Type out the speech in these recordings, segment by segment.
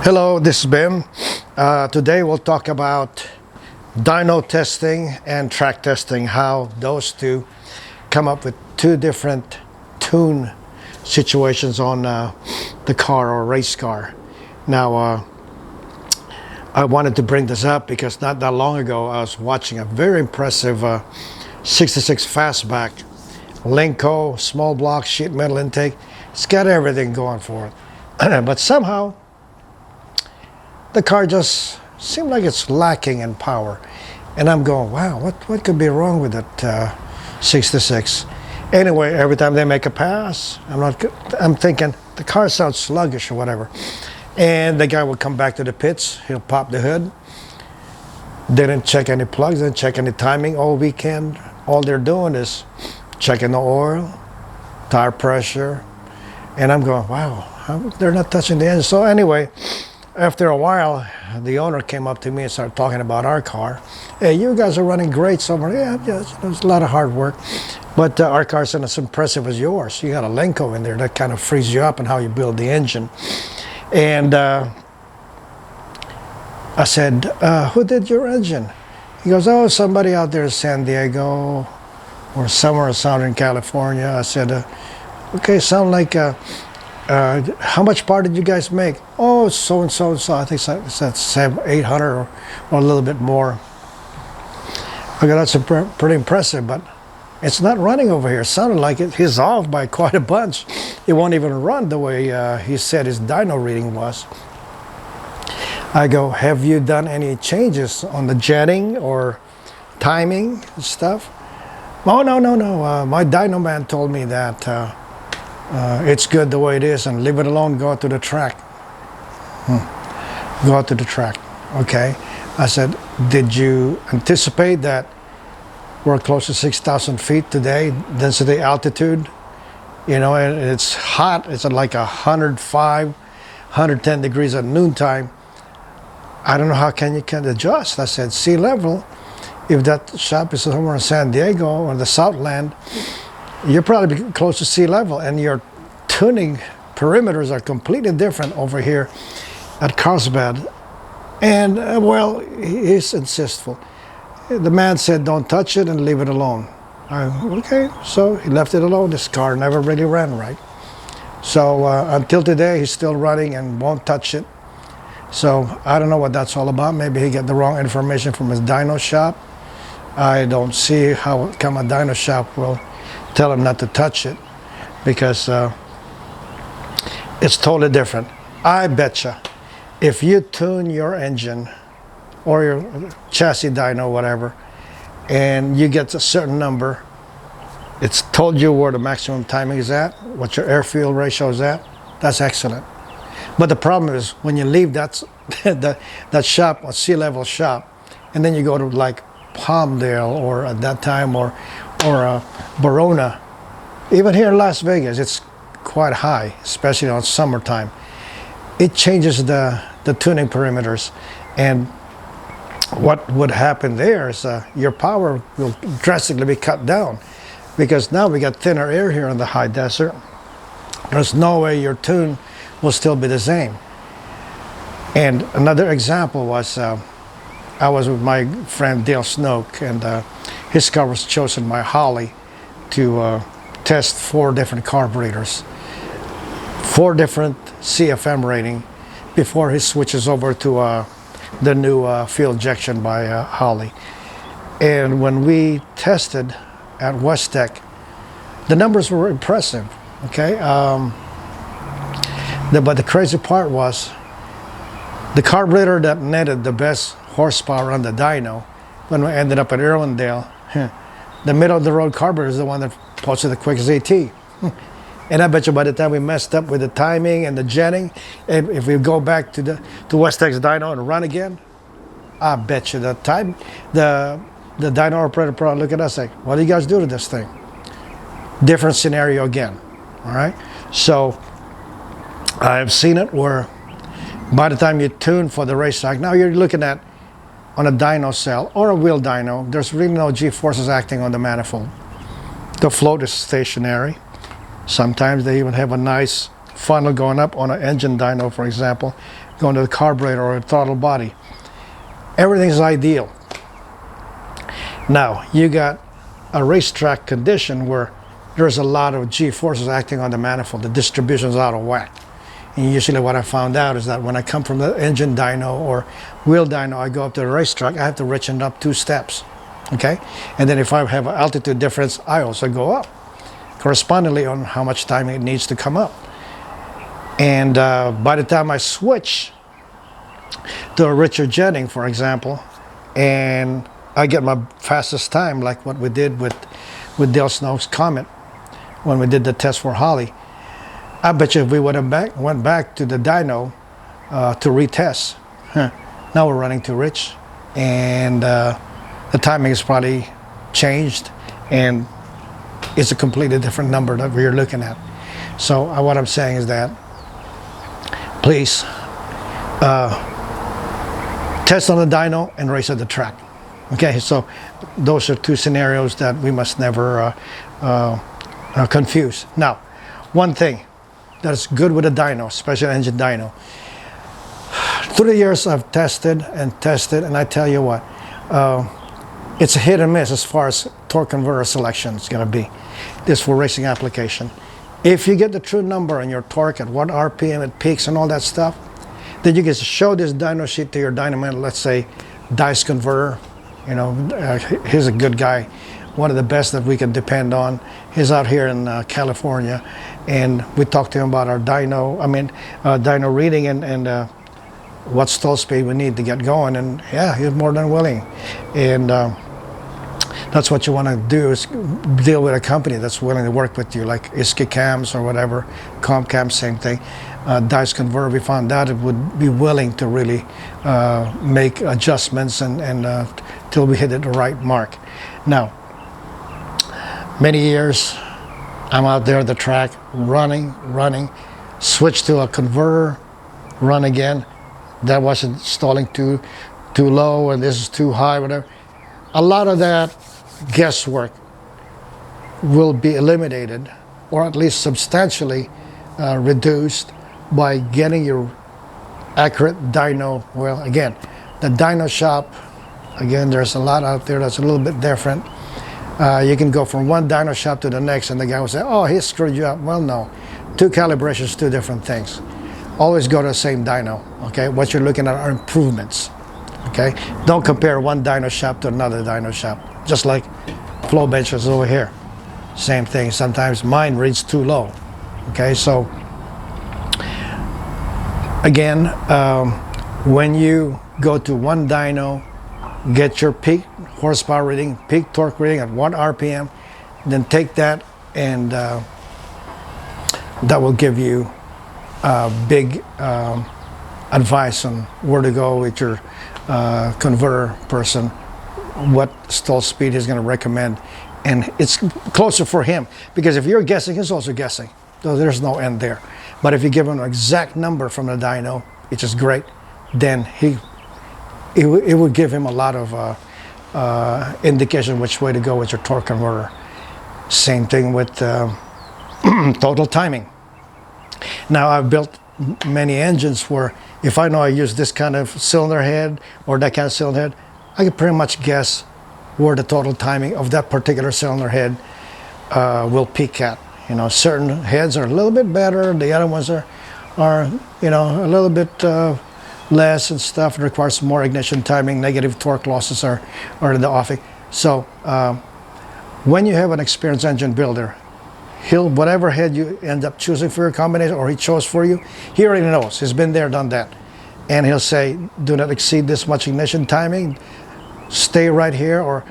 Hello, this is Ben. Today we'll talk about dyno testing and track testing, how those two come up with two different tune situations on the car or race car. Now, I wanted to bring this up because not that long ago I was watching a very impressive 66 fastback, Lenco, small block, sheet metal intake. It's got everything going for it. But somehow, the car just seemed like it's lacking in power. And I'm going, wow, what could be wrong with that 66? Anyway, every time they make a pass, I'm thinking the car sounds sluggish or whatever. And the guy would come back to the pits, he'll pop the hood. Didn't check any plugs, didn't check any timing all weekend. All they're doing is checking the oil, tire pressure. And I'm going, wow, they're not touching the engine. So anyway, after a while, the owner came up to me and started talking about our car. Hey, you guys are running great somewhere. Yeah, there's a lot of hard work. But our car isn't as impressive as yours. You got a Lenco in there that kind of frees you up in how you build the engine. And I said, who did your engine? He goes, oh, somebody out there in San Diego or somewhere in Southern California. I said, okay, sound like... how much power did you guys make? Oh, so and so and so. I think that's 800 or a little bit more. Okay, that's pretty impressive, but it's not running over here. It sounded like he's off by quite a bunch. It won't even run the way he said his dyno reading was. I go, have you done any changes on the jetting or timing and stuff? Oh, no. My dyno man told me that it's good the way it is and leave it alone, go out to the track. Go out to the track. Okay. I said, did you anticipate that we're close to 6,000 feet today, density altitude? You know, and it's hot. It's at like 105, 110 degrees at noontime. I don't know how you can adjust. I said, sea level, if that shop is somewhere in San Diego or the Southland, you're probably close to sea level, and your tuning perimeters are completely different over here at Carlsbad. And well, he's insistful. The man said, don't touch it and leave it alone. Okay, so he left it alone. This car never really ran right. So until today, he's still running and won't touch it. So I don't know what that's all about. Maybe he got the wrong information from his dyno shop. I don't see how come a dyno shop will tell him not to touch it, because it's totally different. I betcha if you tune your engine or your chassis dyno, whatever, and you get a certain number, it's told you where the maximum timing is at, what your air-fuel ratio is at. That's excellent. But the problem is when you leave that shop, a sea-level shop, and then you go to like Palmdale or at that time or Verona. Even here in Las Vegas, it's quite high, especially on summertime. It changes the tuning perimeters, and what would happen there is your power will drastically be cut down, because now we got thinner air here in the high desert. There's no way your tune will still be the same. And another example was I was with my friend Dale Snoke, and his car was chosen by Holly to test 4 different carburetors, 4 different CFM rating before he switches over to the new fuel injection by Holly. And when we tested at West Tech, the numbers were impressive. Okay, but the crazy part was the carburetor that netted the best horsepower on the dyno, when we ended up at Irwindale, the middle of the road carburetor is the one that posted the quickest AT. And I bet you by the time we messed up with the timing and the jetting, and if we go back to West Tech's dyno and run again, I bet you the dyno operator probably look at us like, what do you guys do to this thing? Different scenario again. All right. So I've seen it where by the time you tune for the racetrack, now you're looking at on a dyno cell or a wheel dyno, there's really no G-forces acting on the manifold. The float is stationary. Sometimes they even have a nice funnel going up on an engine dyno, for example, going to the carburetor or a throttle body. Everything's ideal. Now, you got a racetrack condition where there's a lot of G-forces acting on the manifold. The distribution's out of whack. And usually what I found out is that when I come from the engine dyno or wheel dyno, I go up to the racetrack, I have to richen up 2 steps, okay? And then if I have an altitude difference, I also go up, correspondingly on how much time it needs to come up. And by the time I switch to a richer jetting, for example, and I get my fastest time, like what we did with Dale Snow's Comet when we did the test for Holly. I bet you if we would have went back to the dyno to retest, now we're running too rich, and the timing is probably changed, and it's a completely different number that we're looking at. So what I'm saying is that please test on the dyno and race at the track. Okay, so those are 2 scenarios that we must never confuse. Now, one thing that's good with a dyno, especially engine dyno. Through the years I've tested, and I tell you what, it's a hit and miss as far as torque converter selection is going to be. This for racing application. If you get the true number on your torque at what RPM it peaks and all that stuff, then you can show this dyno sheet to your dynaman, let's say Dice Converter. You know, he's a good guy, one of the best that we can depend on. He's out here in California, and we talked to him about our dyno reading and what stall speed we need to get going, and yeah, he's more than willing. And that's what you want to do, is deal with a company that's willing to work with you, like ISKI Cams or whatever, Comp Cam, same thing. Dice Converter, we found out it would be willing to really make adjustments and till we hit the right mark. Now, many years I'm out there at the track running, switch to a converter, run again. That wasn't stalling too low, and this is too high, whatever. A lot of that guesswork will be eliminated, or at least substantially reduced, by getting your accurate dyno. Well, again, the dyno shop, again, there's a lot out there that's a little bit different. You can go from one dyno shop to the next, and the guy will say, oh, he screwed you up. Well, no. 2 calibrations, 2 different things. Always go to the same dyno, okay? What you're looking at are improvements, okay? Don't compare one dyno shop to another dyno shop. Just like flow benches over here. Same thing. Sometimes mine reads too low, okay? So, again, when you go to one dyno, get your peak horsepower reading, peak torque reading at 1 RPM, then take that, and that will give you big advice on where to go with your converter person, what stall speed he's going to recommend. And it's closer for him, because if you're guessing, he's also guessing. So there's no end there. But if you give him an exact number from the dyno, which is great, then it would give him a lot of indication which way to go with your torque converter. Same thing with total timing. Now, I've built many engines where if I know I use this kind of cylinder head or that kind of cylinder head, I can pretty much guess where the total timing of that particular cylinder head will peak at. You know, certain heads are a little bit better, the other ones are you know, a little bit less and stuff. It requires more ignition timing, negative torque losses are in the offing. So when you have an experienced engine builder, whatever head you end up choosing for your combination, or he chose for you, he already knows. He's been there, done that. And he'll say, do not exceed this much ignition timing, stay right here, or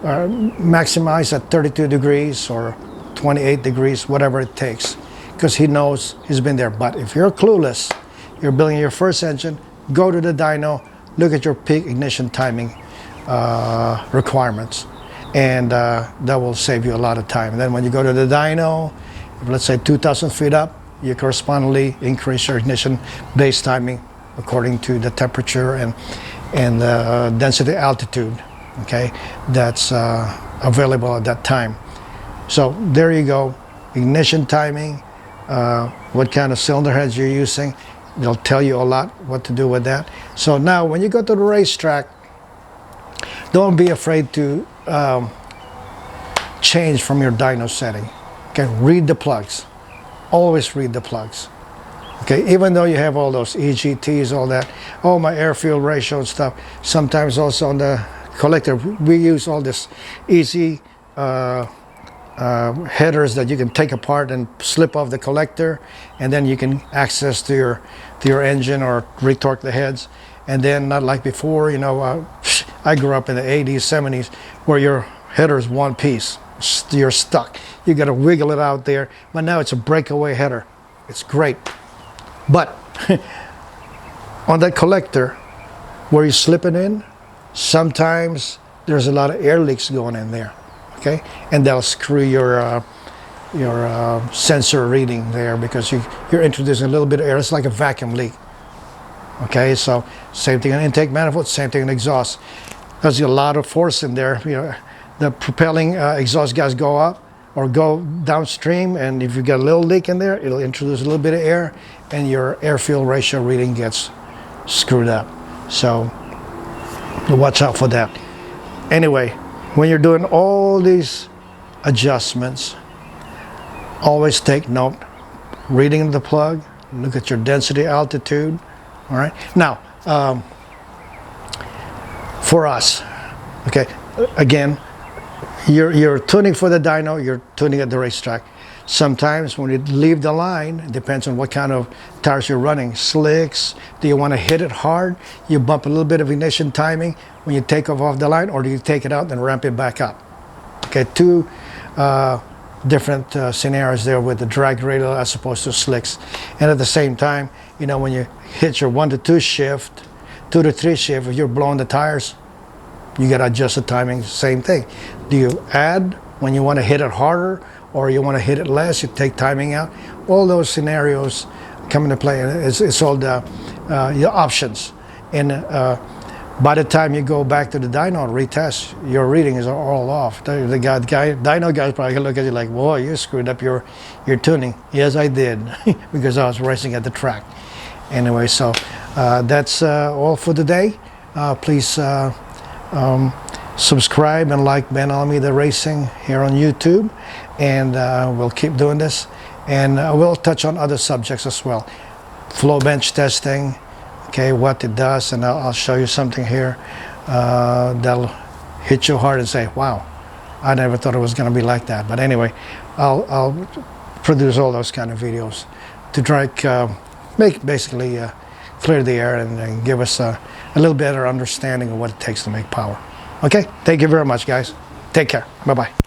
maximize at 32 degrees or 28 degrees, whatever it takes, because he knows, he's been there. But if you're clueless, you're building your first engine, go to the dyno, look at your peak ignition timing requirements, and that will save you a lot of time. And then when you go to the dyno, let's say 2,000 feet up, you correspondingly increase your ignition base timing according to the temperature and the density altitude, okay, that's available at that time. So there you go, ignition timing, what kind of cylinder heads you're using. They'll tell you a lot what to do with that. So now when you go to the racetrack, don't be afraid to change from your dyno setting. Okay, read the plugs. Always read the plugs. Okay, even though you have all those EGTs, all that, oh, my air-fuel ratio and stuff, sometimes also on the collector, we use all this easy headers that you can take apart and slip off the collector, and then you can access to your engine or retorque the heads. And then not like before, you know, I grew up in the 80s, 70s, where your header is one piece. You're stuck. You got to wiggle it out there. But now it's a breakaway header. It's great. But on that collector, where you slip it in, sometimes there's a lot of air leaks going in there. Okay, and they'll screw your sensor reading there, because you're introducing a little bit of air. It's like a vacuum leak. Okay, so same thing in intake manifold, same thing in exhaust. There's a lot of force in there. You know, the propelling exhaust gas go up or go downstream, and if you got a little leak in there, it'll introduce a little bit of air, and your air-fuel ratio reading gets screwed up. So watch out for that. Anyway, when you're doing all these adjustments, always take note. Reading the plug, look at your density, altitude. All right. Now, for us, okay, again, you're tuning for the dyno, you're tuning at the racetrack. Sometimes when you leave the line, it depends on what kind of tires you're running. Slicks, do you want to hit it hard? You bump a little bit of ignition timing when you take off the line, or do you take it out and ramp it back up? Okay, two different scenarios there with the drag radial as opposed to slicks. And at the same time, you know, when you hit your 1 to 2 shift, 2 to 3 shift, if you're blowing the tires, you got to adjust the timing, same thing. Do you add when you want to hit it harder, or you want to hit it less, you take timing out? All those scenarios come into play. It's all the options. And by the time you go back to the dyno and retest, your reading is all off. The dyno guys probably look at you like, whoa, you screwed up your tuning. Yes, I did, because I was racing at the track. Anyway, so that's all for today. Please subscribe and like Ben Almeida Racing here on YouTube, and we'll keep doing this, and we'll touch on other subjects as well. Flow bench testing, okay, what it does, and I'll show you something here that'll hit you hard and say, wow, I never thought it was going to be like that. But anyway, I'll produce all those kind of videos to try make basically clear the air and give us a little better understanding of what it takes to make power. Okay, thank you very much, guys. Take care. Bye-bye.